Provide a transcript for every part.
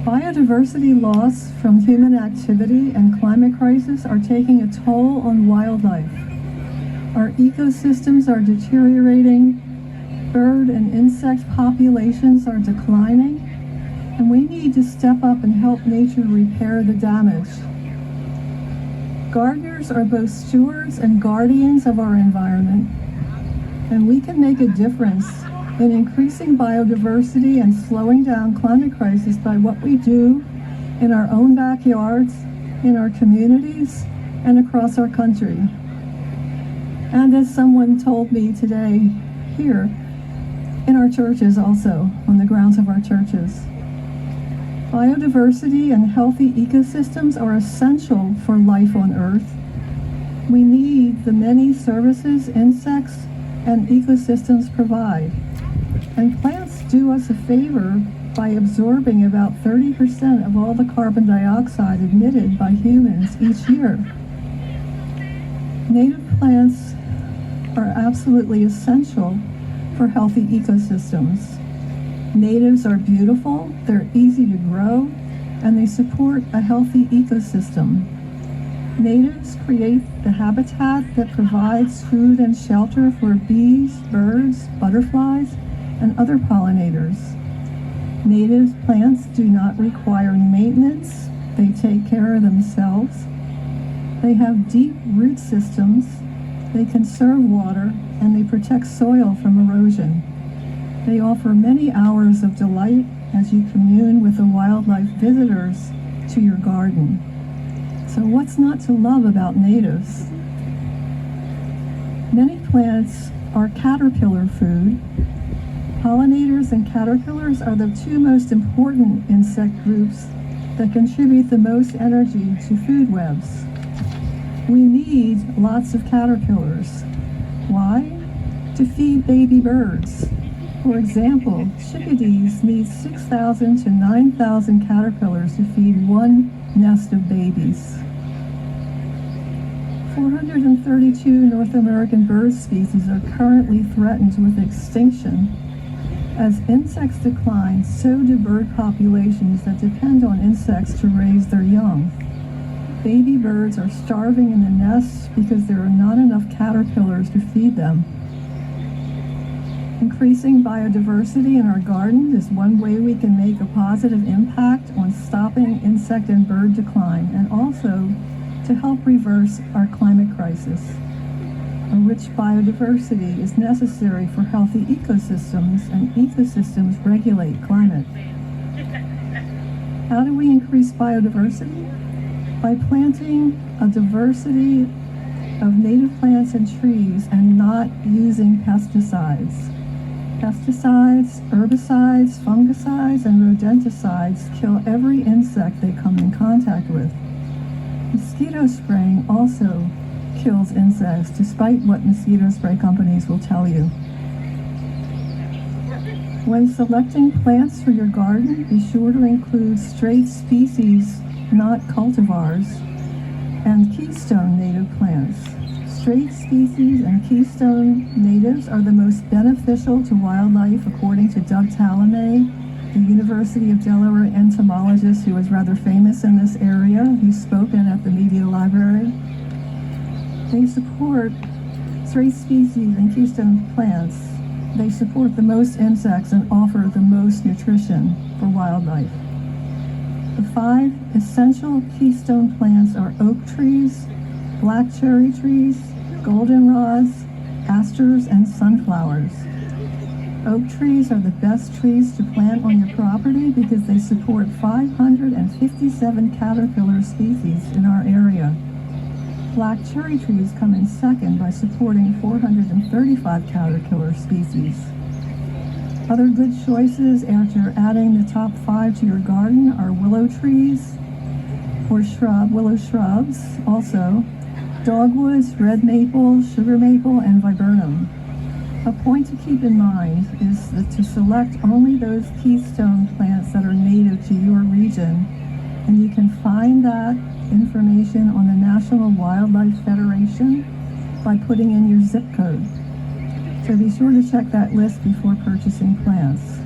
Biodiversity loss from human activity and climate crisis are taking a toll on wildlife. Our ecosystems are deteriorating, bird and insect populations are declining, and we need to step up and help nature repair the damage. Gardeners are both stewards and guardians of our environment, and we can make a difference in increasing biodiversity and slowing down climate crisis by what we do in our own backyards, in our communities, and across our country. And as someone told me today here, in our churches also, on the grounds of our churches. Biodiversity and healthy ecosystems are essential for life on Earth. We need the many services insects and ecosystems provide. And plants do us a favor by absorbing about 30% of all the carbon dioxide emitted by humans each year. Native plants are absolutely essential for healthy ecosystems. Natives are beautiful, they're easy to grow, and they support a healthy ecosystem. Natives create the habitat that provides food and shelter for bees, birds, butterflies, and other pollinators. Native plants do not require maintenance. They take care of themselves. They have deep root systems. They conserve water, and they protect soil from erosion. They offer many hours of delight as you commune with the wildlife visitors to your garden. So what's not to love about natives? Many plants are caterpillar food. Pollinators and caterpillars are the two most important insect groups that contribute the most energy to food webs. We need lots of caterpillars. Why? To feed baby birds. For example, chickadees need 6,000 to 9,000 caterpillars to feed one nest of babies. 432 North American bird species are currently threatened with extinction. As insects decline, so do bird populations that depend on insects to raise their young. Baby birds are starving in the nests because there are not enough caterpillars to feed them. Increasing biodiversity in our garden is one way we can make a positive impact on stopping insect and bird decline, and also to help reverse our climate crisis. A rich biodiversity is necessary for healthy ecosystems, and ecosystems regulate climate. How do we increase biodiversity? By planting a diversity of native plants and trees and not using pesticides. Pesticides, herbicides, fungicides, and rodenticides kill every insect they come in contact with. Mosquito spraying also kills insects, despite what mosquito spray companies will tell you. When selecting plants for your garden, be sure to include straight species, not cultivars, and keystone native plants. Straight species and keystone natives are the most beneficial to wildlife, according to Doug Talamay, the University of Delaware entomologist who is rather famous in this area, who's spoken at the Media Library. They support straight species and keystone plants. They support the most insects and offer the most nutrition for wildlife. The 5 essential keystone plants are oak trees, black cherry trees, goldenrods, asters, and sunflowers. Oak trees are the best trees to plant on your property because they support 557 caterpillar species in our area. Black cherry trees come in second by supporting 435 caterpillar species. Other good choices after adding the top 5 to your garden are willow trees or willow shrubs, also dogwoods, red maple, sugar maple, and viburnum. A point to keep in mind is to select only those keystone plants that are native to your region, and you can find that information on the National Wildlife Federation by putting in your zip code. So be sure to check that list before purchasing plants.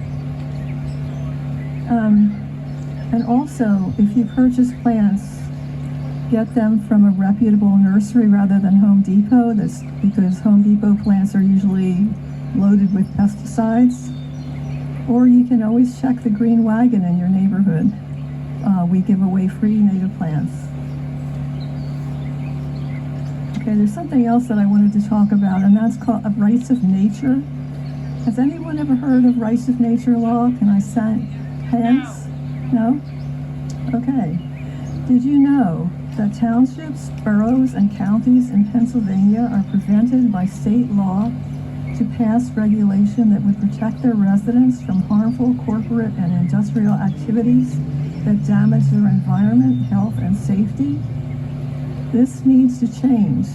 And also, if you purchase plants, get them from a reputable nursery rather than Home Depot. That's because Home Depot plants are usually loaded with pesticides. Or you can always check the Green Wagon in your neighborhood. We give away free native plants. Okay, there's something else that I wanted to talk about, and that's called rights of nature. Has anyone ever heard of rights of nature law? Can I sign hands? No? Okay. Did you know that townships, boroughs, and counties in Pennsylvania are prevented by state law to pass regulation that would protect their residents from harmful corporate and industrial activities that damage their environment, health, and safety? This needs to change,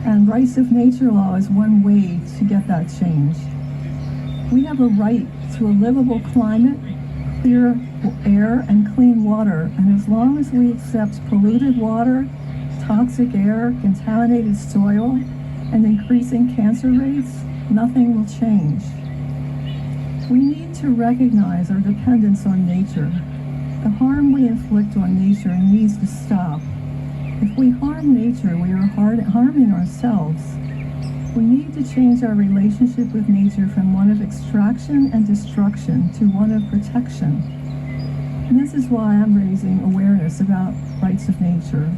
and rights of nature law is one way to get that change. We have a right to a livable climate, clear air, and clean water, and as long as we accept polluted water, toxic air, contaminated soil, and increasing cancer rates, nothing will change. We need to recognize our dependence on nature. The harm we inflict on nature needs to stop. If we harm nature, we are harming ourselves. We need to change our relationship with nature from one of extraction and destruction to one of protection. And this is why I'm raising awareness about rights of nature.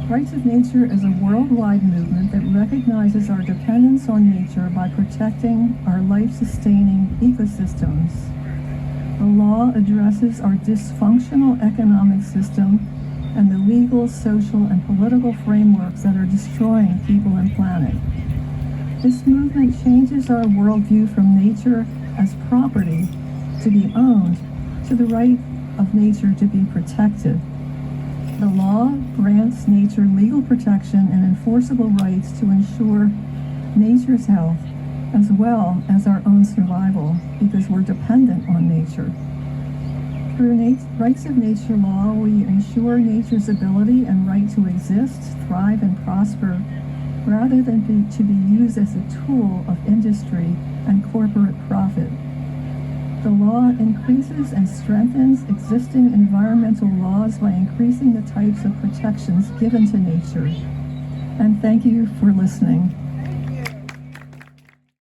Rights of Nature is a worldwide movement that recognizes our dependence on nature by protecting our life-sustaining ecosystems. The law addresses our dysfunctional economic system and the legal, social, and political frameworks that are destroying people and planet. This movement changes our worldview from nature as property to be owned to the right of nature to be protected. The law grants nature legal protection and enforceable rights to ensure nature's health as well as our own survival, because we're dependent on nature. Through rights of nature law, we ensure nature's ability and right to exist, thrive, and prosper, rather than to be used as a tool of industry and corporate profit. The law increases and strengthens existing environmental laws by increasing the types of protections given to nature. And thank you for listening.